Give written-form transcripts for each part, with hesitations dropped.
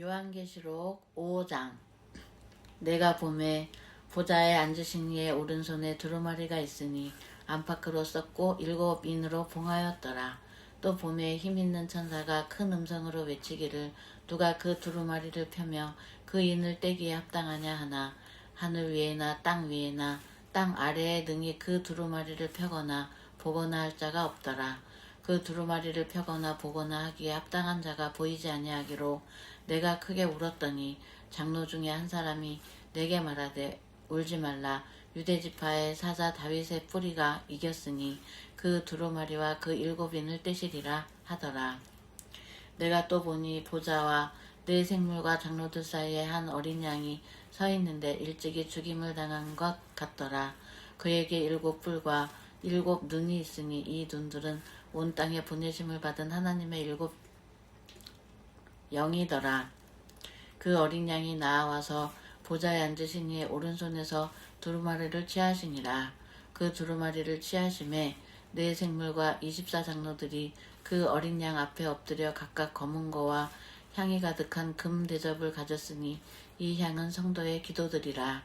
요한계시록 5장. 내가 보매 보좌에 앉으신 이의 오른손에 두루마리가 있으니 안팎으로 썼고 7인으로 봉하였더라. 또 보매 힘있는 천사가 큰 음성으로 외치기를 누가 그 두루마리를 펴며 그 인을 떼기에 합당하냐 하나 하늘 위에나 땅 위에나 땅 아래에 능히 그 두루마리를 펴거나 보거나 할 자가 없더라. 그 두루마리를 펴거나 보거나 하기에 합당한 자가 보이지 아니하기로 내가 크게 울었더니 장로 중에 한 사람이 내게 말하되 울지 말라. 유대지파의 사자 다윗의 뿌리가 이겼으니 그 두루마리와 그 7인을 떼시리라 하더라. 내가 또 보니 보좌와 네 생물과 장로들 사이에 한 어린 양이 서 있는데 일찍이 죽임을 당한 것 같더라. 그에게 7뿔과 7눈이 있으니 이 눈들은 온 땅에 보내심을 받은 하나님의 7 영이더라. 그 어린 양이 나아와서 보좌에 앉으신 이의 오른손에서 두루마리를 취하시니라. 그 두루마리를 취하심에 네 생물과 24장로들이 그 어린 양 앞에 엎드려 각각 검은 거와 향이 가득한 금 대접을 가졌으니 이 향은 성도의 기도들이라.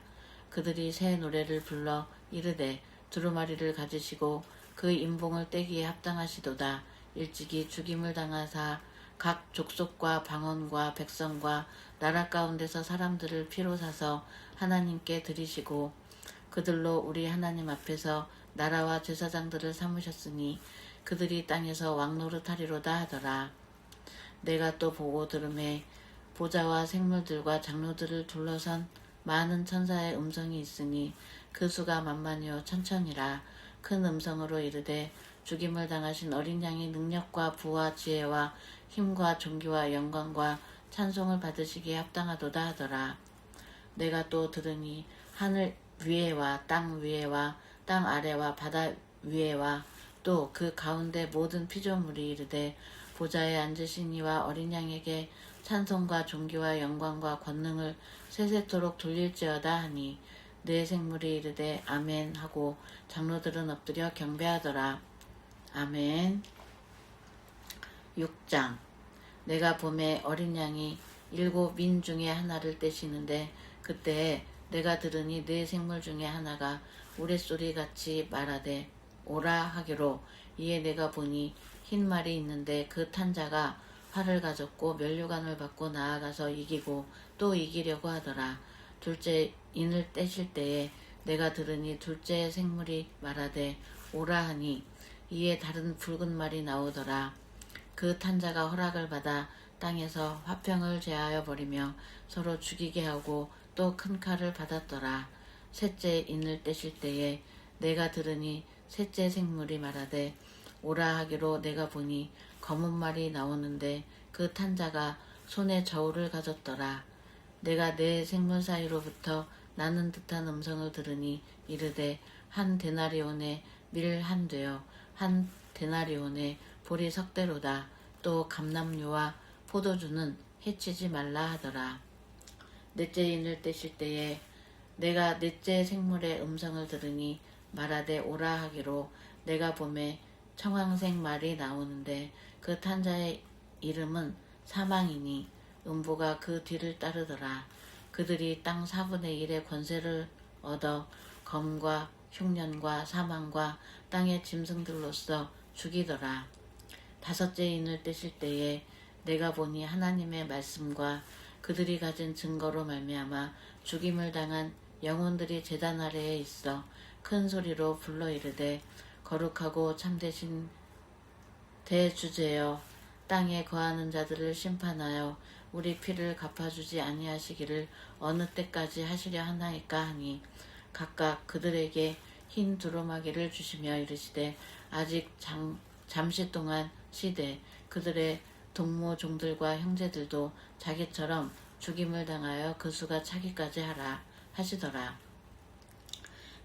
그들이 새 노래를 불러 이르되 두루마리를 가지시고 그 인봉을 떼기에 합당하시도다. 일찍이 죽임을 당하사 각 족속과 방언과 백성과 나라 가운데서 사람들을 피로 사서 하나님께 드리시고 그들로 우리 하나님 앞에서 나라와 제사장들을 삼으셨으니 그들이 땅에서 왕노릇하리로다 하더라. 내가 또 보고 들음에 보좌와 생물들과 장로들을 둘러선 많은 천사의 음성이 있으니 그 수가 만만이요 천천이라. 큰 음성으로 이르되 죽임을 당하신 어린 양의 능력과 부와 지혜와 힘과 존귀와 영광과 찬송을 받으시기에 합당하도다 하더라. 내가 또 들으니 하늘 위에와 땅 위에와 땅 아래와 바다 위에와 또 그 가운데 모든 피조물이 이르되 보좌에 앉으신 이와 어린 양에게 찬송과 존귀와 영광과 권능을 세세토록 돌릴지어다 하니 네 생물이 이르되 아멘 하고 장로들은 엎드려 경배하더라. 아멘. 6장. 내가 보매 어린 양이 7인 중에 하나를 떼시는데 그때에 내가 들으니 네 생물 중에 하나가 우레소리같이 말하되 오라 하기로 이에 내가 보니 흰 말이 있는데 그 탄 자가 활을 가졌고 면류관을 받고 나아가서 이기고 또 이기려고 하더라. 둘째 인을 떼실 때에 내가 들으니 둘째 생물이 말하되 오라 하니 이에 다른 붉은 말이 나오더라. 그 탄 자가 허락을 받아 땅에서 화평을 제하여 버리며 서로 죽이게 하고 또 큰 칼을 받았더라. 셋째 인을 떼실 때에 내가 들으니 셋째 생물이 말하되 오라 하기로 내가 보니 검은 말이 나오는데 그 탄 자가 손에 저울을 가졌더라. 내가 네 생물 사이로부터 나는 듯한 음성을 들으니 이르되 한 데나리온에 밀 한 되어 한 데나리온에 보리 석대로다. 또 감람류와 포도주는 해치지 말라 하더라. 넷째 인을 떼실 때에 내가 넷째 생물의 음성을 들으니 말하되 오라 하기로 내가 보매 청황색 말이 나오는데 그 탄 자의 이름은 사망이니 음부가 그 뒤를 따르더라. 그들이 땅 4분의 1의 권세를 얻어 검과 흉년과 사망과 땅의 짐승들로서 죽이더라. 다섯째 인을 떼실 때에 내가 보니 하나님의 말씀과 그들이 가진 증거로 말미암아 죽임을 당한 영혼들이 제단 아래에 있어 큰 소리로 불러 이르되 거룩하고 참되신 대주제여 땅에 거하는 자들을 심판하여 우리 피를 갚아주지 아니하시기를 어느 때까지 하시려 하나이까 하니 각각 그들에게 흰 두루마기를 주시며 이르시되 아직 잠시 동안 쉬되 그들의 동무 종들과 형제들도 자기처럼 죽임을 당하여 그 수가 차기까지 하라 하시더라.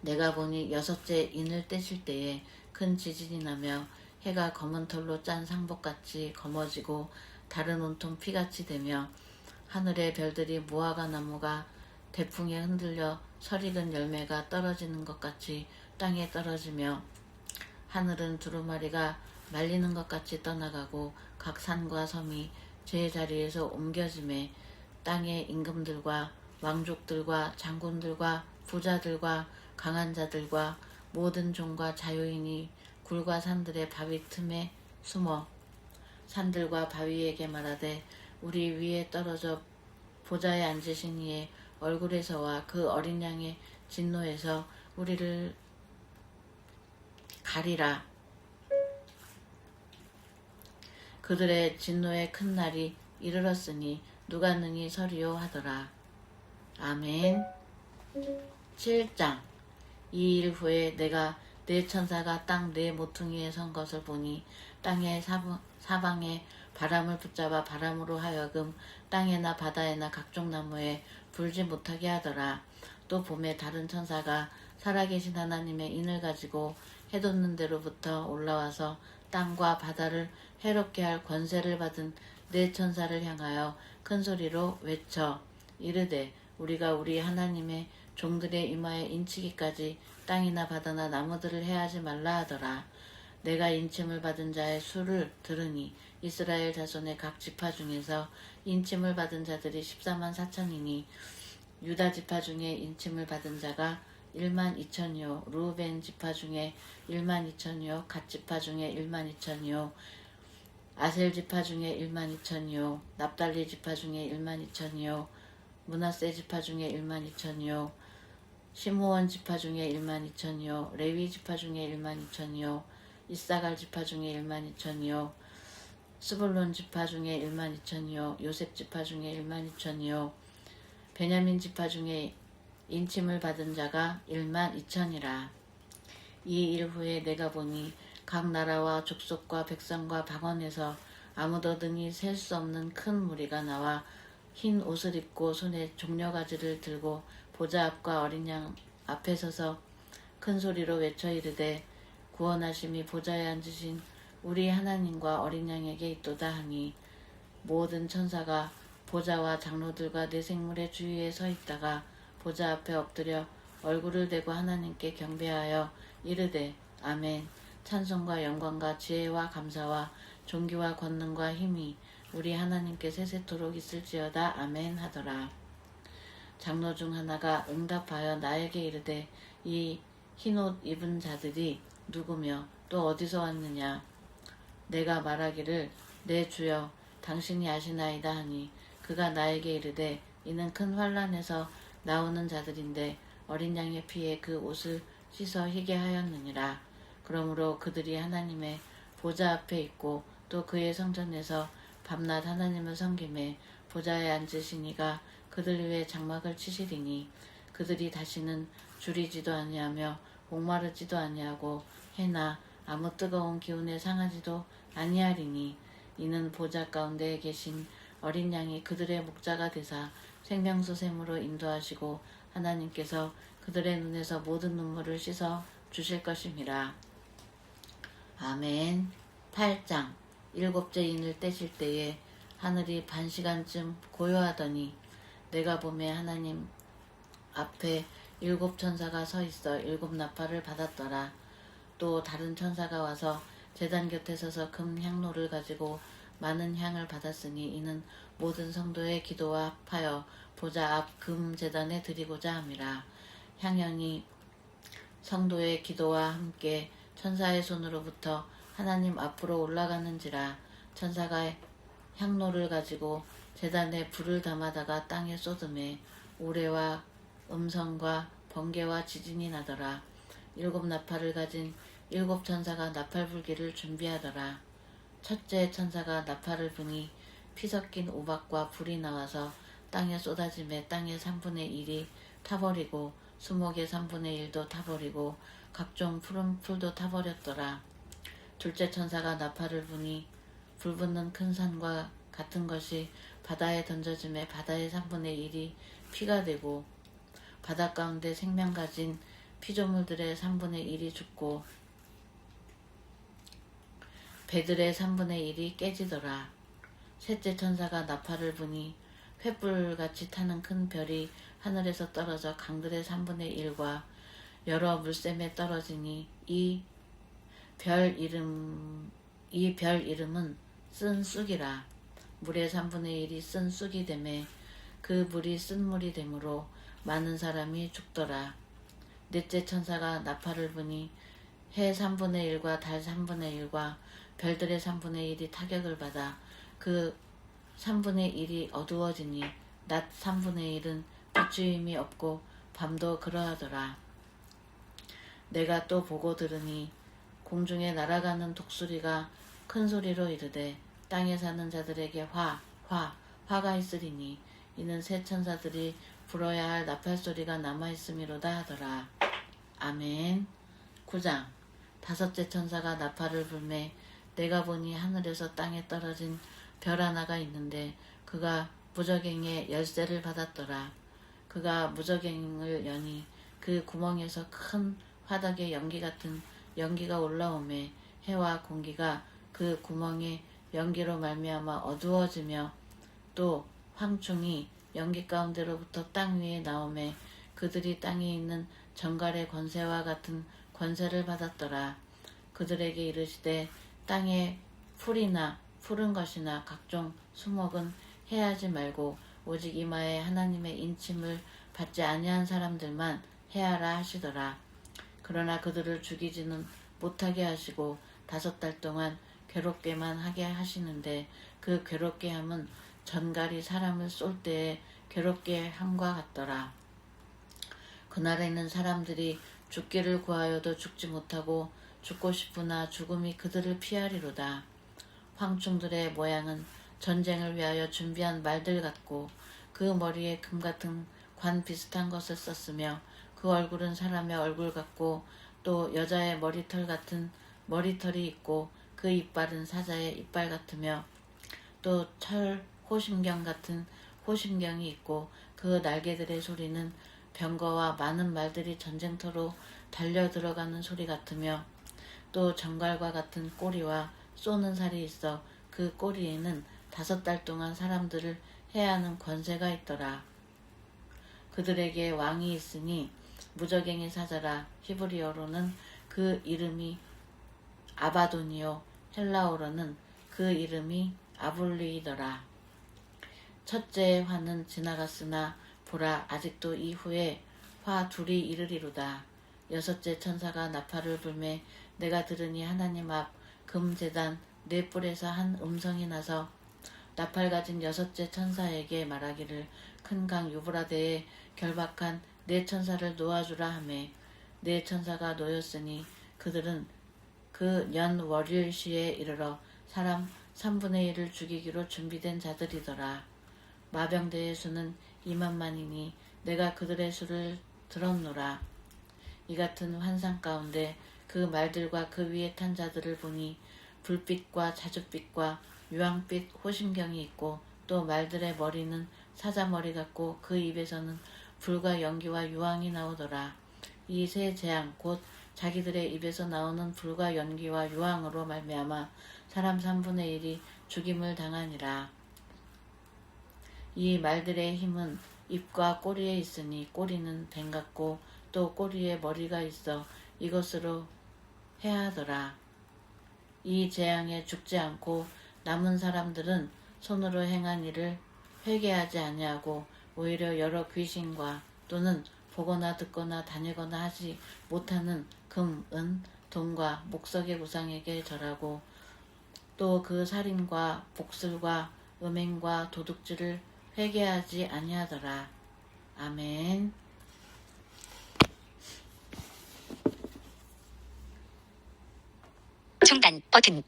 내가 보니 여섯째 인을 떼실 때에 큰 지진이 나며 해가 검은 털로 짠 상복같이 검어지고 달은 온통 피같이 되며 하늘의 별들이 무화과 나무가 대풍에 흔들려 설익은 열매가 떨어지는 것 같이 땅에 떨어지며 하늘은 두루마리가 말리는 것 같이 떠나가고 각 산과 섬이 제 자리에서 옮겨짐에 땅의 임금들과 왕족들과 장군들과 부자들과 강한 자들과 모든 종과 자유인이 굴과 산들의 바위 틈에 숨어 산들과 바위에게 말하되 우리 위에 떨어져 보좌에 앉으신 이의 얼굴에서와 그 어린 양의 진노에서 우리를 가리라. 그들의 진노의 큰 날이 이르렀으니 누가 능히 서리요 하더라. 아멘. 7장. 이 일 후에 내가 네 천사가 땅 네 모퉁이에 선 것을 보니 땅의 사방에 바람을 붙잡아 바람으로 하여금 땅에나 바다에나 각종 나무에 불지 못하게 하더라. 또 봄에 다른 천사가 살아계신 하나님의 인을 가지고 해돋는 데로부터 올라와서 땅과 바다를 해롭게 할 권세를 받은 네 천사를 향하여 큰 소리로 외쳐 이르되 우리가 우리 하나님의 종들의 이마에 인치기까지 땅이나 바다나 나무들을 해하지 말라 하더라. 내가 인침을 받은 자의 수를 들으니 이스라엘 자손의 각 지파 중에서 인침을 받은 자들이 14만 4천이니 유다 지파 중에 인침을 받은 자가 1만 2천이요 루벤 지파 중에 1만 2천이요 갓 지파 중에 1만 2천이요 아셀 지파 중에 1만 2천이요 납달리 지파 중에 1만 2천이요 므낫세 지파 중에 1만 2천이요 시므온 지파 중에 1만 2천이요 레위 지파 중에 1만 2천이요 이사갈 지파 중에 1만 2천이요 스불론 지파 중에 1만 2천이요 요셉 지파 중에 1만 2천이요 베냐민 지파 중에 인침을 받은 자가 1만 2천이라. 이 일 후에 내가 보니 각 나라와 족속과 백성과 방언에서 아무도 등이 셀 수 없는 큰 무리가 나와 흰 옷을 입고 손에 종려가지를 들고 보좌 앞과 어린 양 앞에 서서 큰 소리로 외쳐 이르되 구원하심이 보좌에 앉으신 우리 하나님과 어린 양에게 있도다 하니 모든 천사가 보좌와 장로들과 네 생물의 주위에 서 있다가 보좌 앞에 엎드려 얼굴을 대고 하나님께 경배하여 이르되 아멘. 찬송과 영광과 지혜와 감사와 존귀와 권능과 힘이 우리 하나님께 세세토록 있을지어다. 아멘 하더라. 장로 중 하나가 응답하여 나에게 이르되 이 흰옷 입은 자들이 누구며 또 어디서 왔느냐. 내가 말하기를 내 주여 당신이 아시나이다 하니 그가 나에게 이르되 이는 큰 환난에서 나오는 자들인데 어린 양의 피에 그 옷을 씻어 희게 하였느니라. 그러므로 그들이 하나님의 보좌 앞에 있고 또 그의 성전에서 밤낮 하나님을 섬기매 보좌에 앉으신 이가 그들 위에 장막을 치시리니 그들이 다시는 줄이지도 아니하며 목마르지도 아니하고 해나 아무 뜨거운 기운에 상하지도 아니하리니 이는 보좌 가운데에 계신 어린 양이 그들의 목자가 되사 생명수 샘으로 인도하시고 하나님께서 그들의 눈에서 모든 눈물을 씻어 주실 것임이라. 아멘. 8장. 일곱째 인을 떼실 때에 하늘이 반시간쯤 고요하더니 내가 보매 하나님 앞에 7 천사가 서 있어 7 나팔을 받았더라. 또 다른 천사가 와서 제단 곁에 서서 금 향로를 가지고 많은 향을 받았으니 이는 모든 성도의 기도와 합하여 보좌 앞 금 제단에 드리고자 함이라. 향연이 성도의 기도와 함께 천사의 손으로부터 하나님 앞으로 올라가는지라. 천사가 향로를 가지고 제단에 불을 담아다가 땅에 쏟음에 우레와 음성과 번개와 지진이 나더라. 7 나팔을 가진 7 천사가 나팔 불기를 준비하더라. 첫째 천사가 나팔을 부니 피 섞인 우박과 불이 나와서 땅에 쏟아짐에 땅의 3분의 1이 타버리고 수목의 3분의 1도 타버리고 각종 푸른 풀도 타버렸더라. 둘째 천사가 나팔을 부니 불붙는 큰 산과 같은 것이 바다에 던져짐에 바다의 3분의 1이 피가 되고 바다 가운데 생명 가진 피조물들의 3분의 1이 죽고 배들의 3분의 1이 깨지더라. 셋째 천사가 나팔을 부니 횃불같이 타는 큰 별이 하늘에서 떨어져 강들의 3분의 1과 여러 물샘에 떨어지니 이 별 이름은 쓴 쑥이라. 물의 3분의 1이 쓴 쑥이 되매 그 물이 쓴물이 되므로 많은 사람이 죽더라. 넷째 천사가 나팔을 부니 해 3분의 1과 달 3분의 1과 별들의 3분의 1이 타격을 받아 그 3분의 1이 어두워지니 낮 3분의 1은 비추임이 없고 밤도 그러하더라. 내가 또 보고 들으니 공중에 날아가는 독수리가 큰 소리로 이르되 땅에 사는 자들에게 화가 있으리니 이는 새 천사들이 불어야 할 나팔소리가 남아있음이로다 하더라. 아멘. 9장. 다섯째 천사가 나팔을 불매 내가 보니 하늘에서 땅에 떨어진 별 하나가 있는데 그가 무저갱의 열쇠를 받았더라. 그가 무저갱을 여니 그 구멍에서 큰 화덕의 연기 같은 연기가 올라오매 해와 공기가 그 구멍에 연기로 말미암아 어두워지며 또 황충이 연기 가운데로부터 땅 위에 나오매 그들이 땅에 있는 정갈의 권세와 같은 권세를 받았더라. 그들에게 이르시되 땅에 풀이나 푸른 것이나 각종 수목은 해하지 말고 오직 이마에 하나님의 인침을 받지 아니한 사람들만 해하라 하시더라. 그러나 그들을 죽이지는 못하게 하시고 5달 동안 괴롭게만 하게 하시는데 그 괴롭게 함은 전갈이 사람을 쏠 때에 괴롭게 함과 같더라. 그날에는 사람들이 죽기를 구하여도 죽지 못하고 죽고 싶으나 죽음이 그들을 피하리로다. 황충들의 모양은 전쟁을 위하여 준비한 말들 같고 그 머리에 금 같은 관 비슷한 것을 썼으며 그 얼굴은 사람의 얼굴 같고 또 여자의 머리털 같은 머리털이 있고 그 이빨은 사자의 이빨 같으며 또 철 호심경 같은 호심경이 있고 그 날개들의 소리는 병거와 많은 말들이 전쟁터로 달려 들어가는 소리 같으며 또 정갈과 같은 꼬리와 쏘는 살이 있어 그 꼬리에는 5달 동안 사람들을 해하는 권세가 있더라. 그들에게 왕이 있으니 무저갱의 사자라. 히브리어로는 그 이름이 아바돈이요 헬라어로는 그 이름이 아블리이더라. 첫째의 화는 지나갔으나 보라 아직도 이후에 화 둘이 이르리로다. 여섯째 천사가 나팔을 불매 내가 들으니 하나님 앞 금제단 4뿔에서 한 음성이 나서 나팔 가진 여섯째 천사에게 말하기를 큰 강 유브라데에 결박한 4천사를 놓아주라 하매 4천사가 놓였으니 그들은 그 년 월일시에 이르러 사람 3분의 1을 죽이기로 준비된 자들이더라. 마병대의 수는 2만만이니 내가 그들의 수를 들었노라. 이 같은 환상 가운데 그 말들과 그 위에 탄 자들을 보니 불빛과 자줏빛과 유황빛 호심경이 있고 또 말들의 머리는 사자머리 같고 그 입에서는 불과 연기와 유황이 나오더라. 이 세 재앙 곧 자기들의 입에서 나오는 불과 연기와 유황으로 말미암아 사람 3분의 1이 죽임을 당하니라. 이 말들의 힘은 입과 꼬리에 있으니 꼬리는 뱀 같고 또 꼬리에 머리가 있어 이것으로 해하더라. 이 재앙에 죽지 않고 남은 사람들은 손으로 행한 일을 회개하지 아니하고 오히려 여러 귀신과 또는 보거나 듣거나 다니거나 하지 못하는 금, 은, 돈과 목석의 우상에게 절하고 또 그 살인과 복술과 음행과 도둑질을 회개하지 아니하더라. 아멘. 중단 버튼.